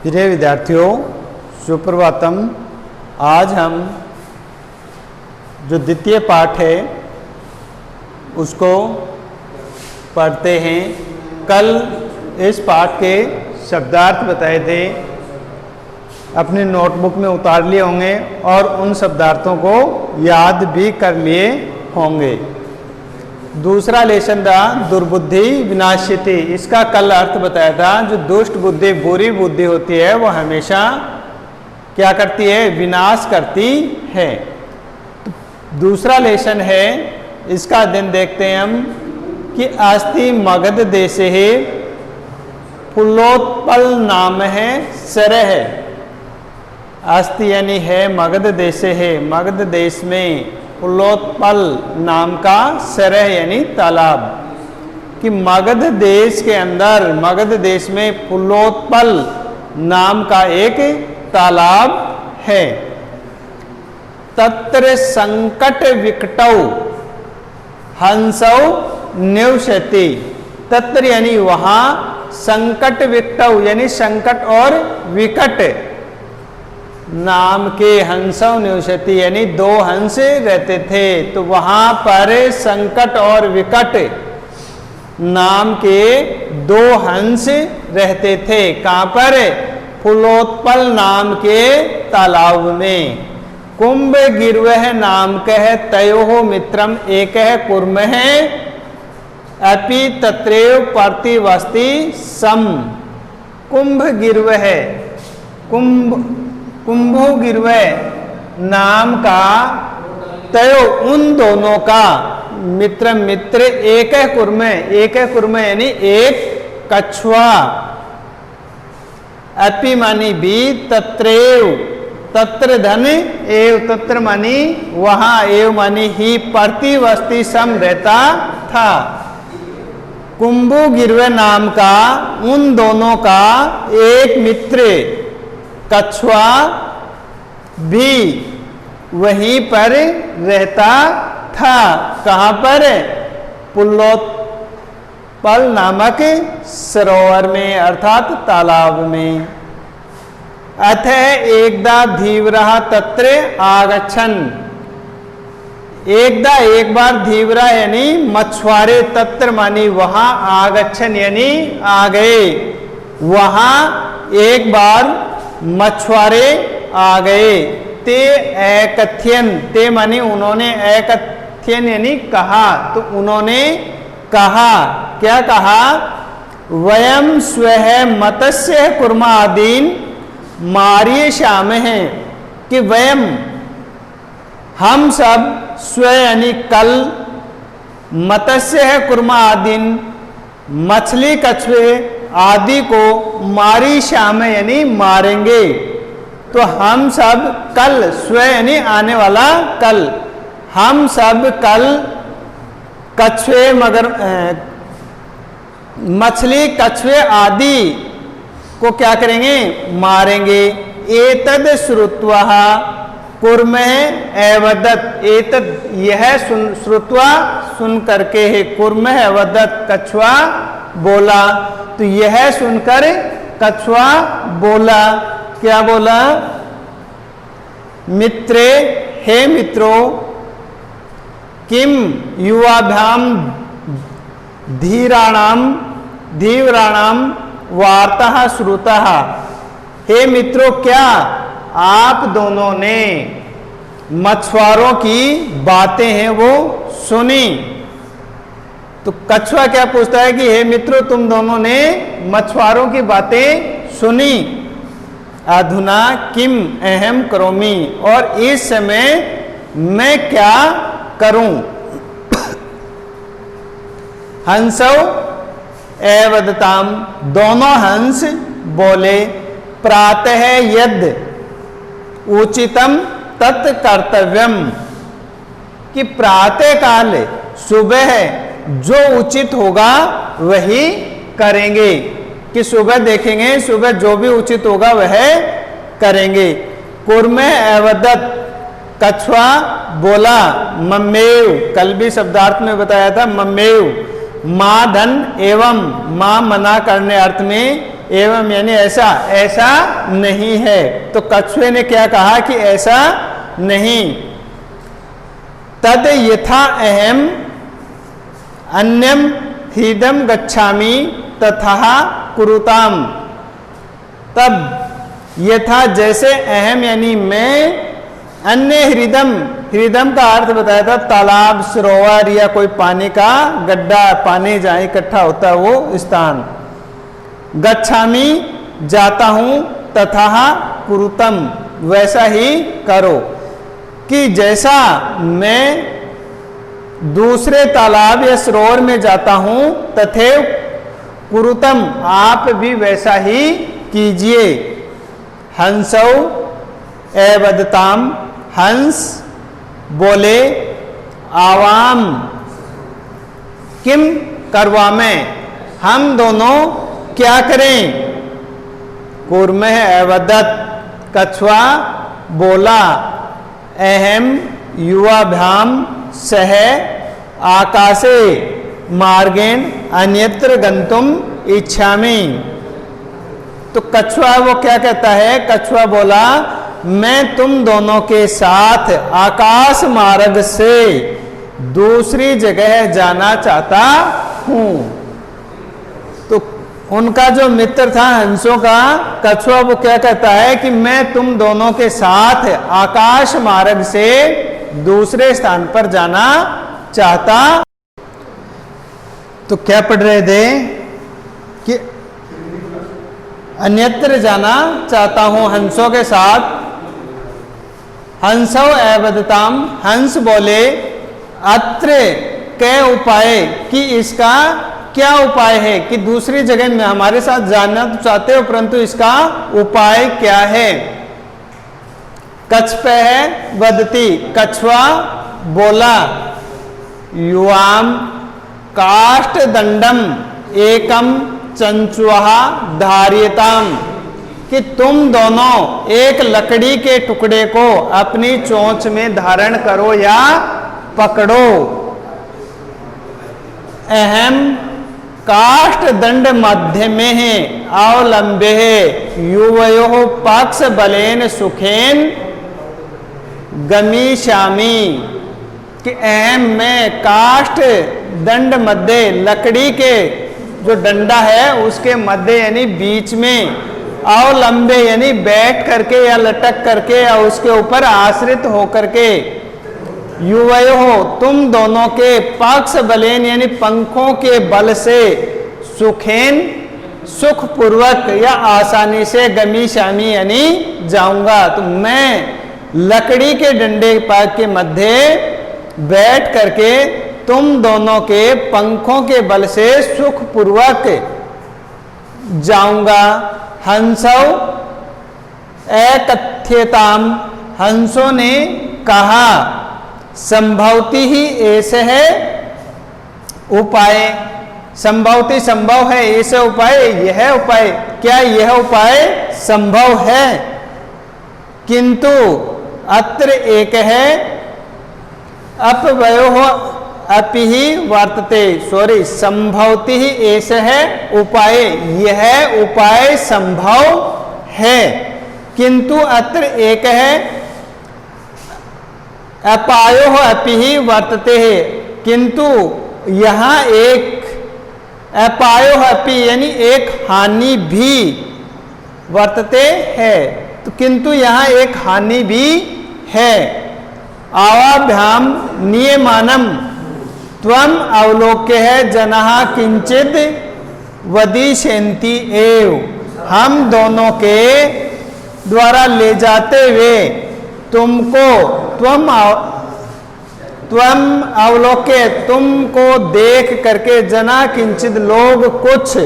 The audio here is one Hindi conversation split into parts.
प्रिय विद्यार्थियों, सुप्रभातम। आज हम जो द्वितीय पाठ है उसको पढ़ते हैं। कल इस पाठ के शब्दार्थ बताए थे, अपने नोटबुक में उतार लिए होंगे और उन शब्दार्थों को याद भी कर लिए होंगे। दूसरा लेसन था दुर्बुद्धि विनाशिति। इसका कल अर्थ बताया था, जो दुष्ट बुद्धि, बुरी बुद्धि होती है वो हमेशा क्या करती है? विनाश करती है। तो दूसरा लेसन है, इसका दिन देखते हैं हम कि अस्ति मगध देशे है फुल्लोत्पल नाम है सरह है। अस्ति यानी है मगध देशे है, मगध देश में फुल्लोत्पल नाम का सरह यानी तालाब। कि मगध देश के अंदर, मगध देश में फुल्लोत्पल नाम का एक तालाब है। तत्र संकट विकटौ हंसौ निवसति। तत्र यानी वहां, संकट विकटौ यानी संकट और विकट नाम के हंसौ निवसति यानी दो हंस रहते थे। तो वहां पर संकट और विकट नाम के दो हंस रहते थे। कहां पर? फुल्लोत्पल नाम के तालाब में। कुंभ गिर्वह नाम कह तयोः मित्रम एक कुर्म है अपि तत्रैव प्रतिवस्ति सम। कुंभ गिर्वह, कुंभो गिर्वह नाम का तयो उन दोनों का मित्र एक कुर्म यानी एक कछुआ। अपि मानी भी, तत्रैव तत्र धन एव, तत्र मानी वहां, एव मानी ही, प्रतिवस्ति सम रहता था। कुंभो गिर्वह नाम का उन दोनों का एक मित्र कछुआ भी वहीं पर रहता था। कहां पर? फुल्लोत्पल नामक सरोवर में अर्थात तालाब में। अतः एकदा धीवरः तत्र आगच्छन्। एकदा एक बार, धीवरा यानी मछुआरे, तत्र मानी वहां, आगच्छन् यानी आ गए। वहां एक बार मछुआरे आ गए। ते एकथ्यन, ते मानी उन्होंने, एकथ्यन यानी कहा। तो उन्होंने कहा, क्या कहा? वयम स्वः मत्स्य कुर्मा आदीन मार्य श्याम है। कि वयम हम सब, स्व यानी कल, मत्स्य कुर्मा आदीन मछली कछुए आदि को मारी श्याम यानी मारेंगे। तो हम सब कल, स्व यानी आने वाला कल, हम सब कल कछुए मगर मछली कछुए आदि को क्या करेंगे? मारेंगे। एतद श्रुत्वा कुर्म एवदत्। एतद यह श्रुत्वा सुन करके है, कुर्म एवदत् कछुआ बोला। तो यह सुनकर कछुआ बोला, क्या बोला? मित्रे, हे मित्रों, किम युवाभ्याम धीवराणाम वार्ता श्रुता। हे मित्रों, क्या आप दोनों ने मछुआरों की बातें हैं वो सुनी? तो कछुआ क्या पूछता है कि हे मित्रों, तुम दोनों ने मछुआरों की बातें सुनी? अधुना किम अहम करोमि, और इस समय मैं क्या करूं? हंसौ एवदताम, दोनों हंस बोले। प्रातः यद उचितम तत् कर्तव्यम। कि प्रातः काल, सुबह जो उचित होगा वही करेंगे। कि सुबह देखेंगे, सुबह जो भी उचित होगा वह करेंगे। कुर्म एवदत्, कछुआ बोला। मम्मेव, कल भी शब्दार्थ में बताया था, मम्मेव माँ धन एवं, माँ मना करने अर्थ में, एवं यानी ऐसा ऐसा नहीं है। तो कछुए ने क्या कहा कि ऐसा नहीं। तद यथा अहम अन्यम ह्रीदम गच्छामि तथा कुरुताम। तब यथा जैसे अहम यानी मैं, अन्य हृदम, हृदम का अर्थ बताया था तालाब, सरोवर या कोई पानी का गड्ढा, पानी जहाँ इकट्ठा होता है वो स्थान। गच्छामि जाता हूं, तथा कुरुतम वैसा ही करो। कि जैसा मैं दूसरे तालाब या सरोवर में जाता हूं, तथैव कुरुतम आप भी वैसा ही कीजिए। हंसौ एवदताम, हंस बोले आवाम किम करवामें, हम दोनों क्या करें। कूर्मः एवदत, कछुआ बोला, अहम युवाभ्याम सह आकाशे मार्गेण अन्यत्र गंतुम इच्छामि। तो कछुआ वो क्या कहता है, कछुआ बोला मैं तुम दोनों के साथ आकाश मार्ग से दूसरी जगह जाना चाहता हूं। तो उनका जो मित्र था हंसों का, कछुआ वो क्या कहता है कि मैं तुम दोनों के साथ आकाश मार्ग से दूसरे स्थान पर जाना चाहता। तो क्या पढ़ रहे थे कि अन्यत्र जाना चाहता हूं हंसों के साथ। हंसौ एवदताम, हंस बोले अत्र कै उपाय, कि इसका क्या उपाय है, कि दूसरी जगह में हमारे साथ जाना तो चाहते हो परंतु इसका उपाय क्या है। कछपह वदती, कछुआ बोला, युवाम काष्ठ दंडम एकम चंचुहा धार्यताम, कि तुम दोनों एक लकड़ी के टुकड़े को अपनी चोंच में धारण करो या पकड़ो। अहम काष्ठ दंड मध्य में है अवलंबे है युवयो पक्ष बलेन सुखेन गमीशामी, कि अहम में काष्ठ दंड मध्य, लकड़ी के जो डंडा है उसके मध्य यानी बीच में, अवलंबे यानी बैठ करके या लटक करके या उसके ऊपर आश्रित होकर के, युवयो हो तुम दोनों के पक्ष बलेन यानी पंखों के बल से, सुखेन सुख पूर्वक या आसानी से, गमी शामी यानी जाऊंगा। तो मैं लकड़ी के डंडे के मध्य बैठ करके तुम दोनों के पंखों के बल से सुख पूर्वक जाऊंगा। हंसौ एकथ्यताम, हंसों ने कहा, संभवती ही ऐसे है उपाय, संभवती संभव है ऐसे उपाय, यह उपाय, क्या यह उपाय संभव है। किंतु अत्र एक है अपवयो अपि ही वर्तते, सॉरी संभवती ही ऐसे है उपाय, यह उपाय संभव है। किंतु अत्र एक है अपायो अपि ही वर्तते है, किंतु यहाँ एक अपायो अपि यानी एक हानि भी वर्तते है, तो किंतु यहाँ एक हानि भी है। आवाभ्याम नियमानम त्वम अवलोक्य है जनः किंचिद वदिष्यन्ति एव, हम दोनों के द्वारा ले जाते हुए तुमको, त्वम अवलोक्य तुमको देख करके, जना किंचित लोग कुछ,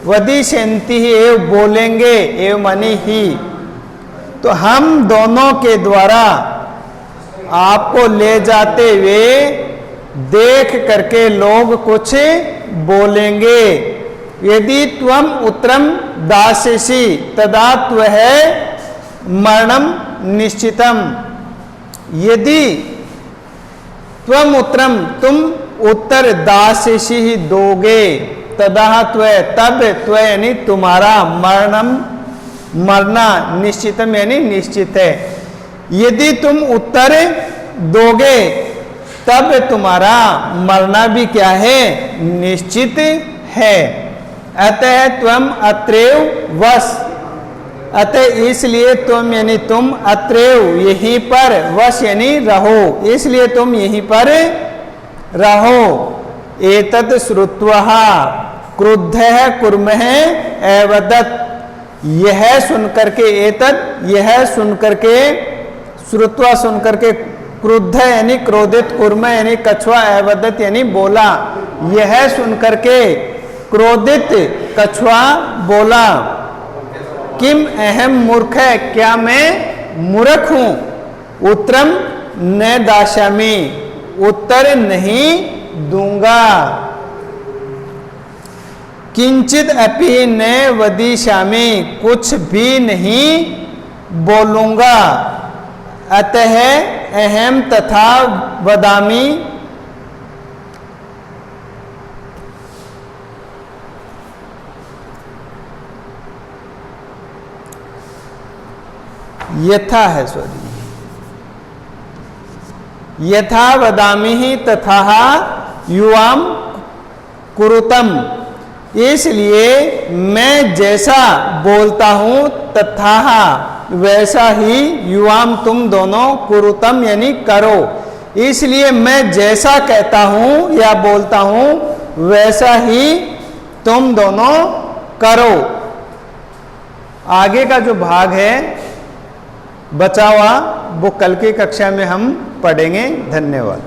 वदिष्यन्ति एव बोलेंगे, एव मानी ही, तो हम दोनों के द्वारा आपको ले जाते हुए देख करके लोग कुछ बोलेंगे। यदि त्वम उत्तरम दास्यसि तदा त्वः मरणम निश्चितम, यदि त्वम उत्तरम तुम उत्तर दास्यसि ही दोगे, तदाह त्वय, तब त्वय यानी तुम्हारा, मरणम मरना, निश्चितम यानी निश्चित है। यदि तुम उत्तर दोगे तब तुम्हारा मरना भी क्या है, निश्चित है। अतः त्वम अत्रैव वस, अतः इसलिए तुम यानी तुम, अत्रैव यहीं पर, वश यानी रहो, इसलिए तुम यहीं पर रहो। एतत् श्रुत्वा क्रुद्धः कुर्मः एवदत्, यह सुनकर के, एतत् यह सुनकर के, श्रुत्वा सुनकर के, क्रुद्ध यानी क्रोधित, कुर्म यानी कछुआ, एवदत् यानी बोला, यह सुनकर के क्रोधित कछुआ बोला। किम अहम मूर्ख है, क्या मैं मूर्ख हूं, उत्तरम न दास्यामि, उत्तर नहीं दूंगा। किंचित अपि न वदिष्यामि, कुछ भी नहीं बोलूंगा। अतः अहम तथा वदामि, यथा है, सॉरी, यथा वदामि ही तथा युवाम कुरुतम, इसलिए मैं जैसा बोलता हूं तथा वैसा ही युवाम तुम दोनों, कुरुतम यानी करो, इसलिए मैं जैसा कहता हूं या बोलता हूं वैसा ही तुम दोनों करो। आगे का जो भाग है बचा हुआ वो कल की कक्षा में हम पढ़ेंगे। धन्यवाद।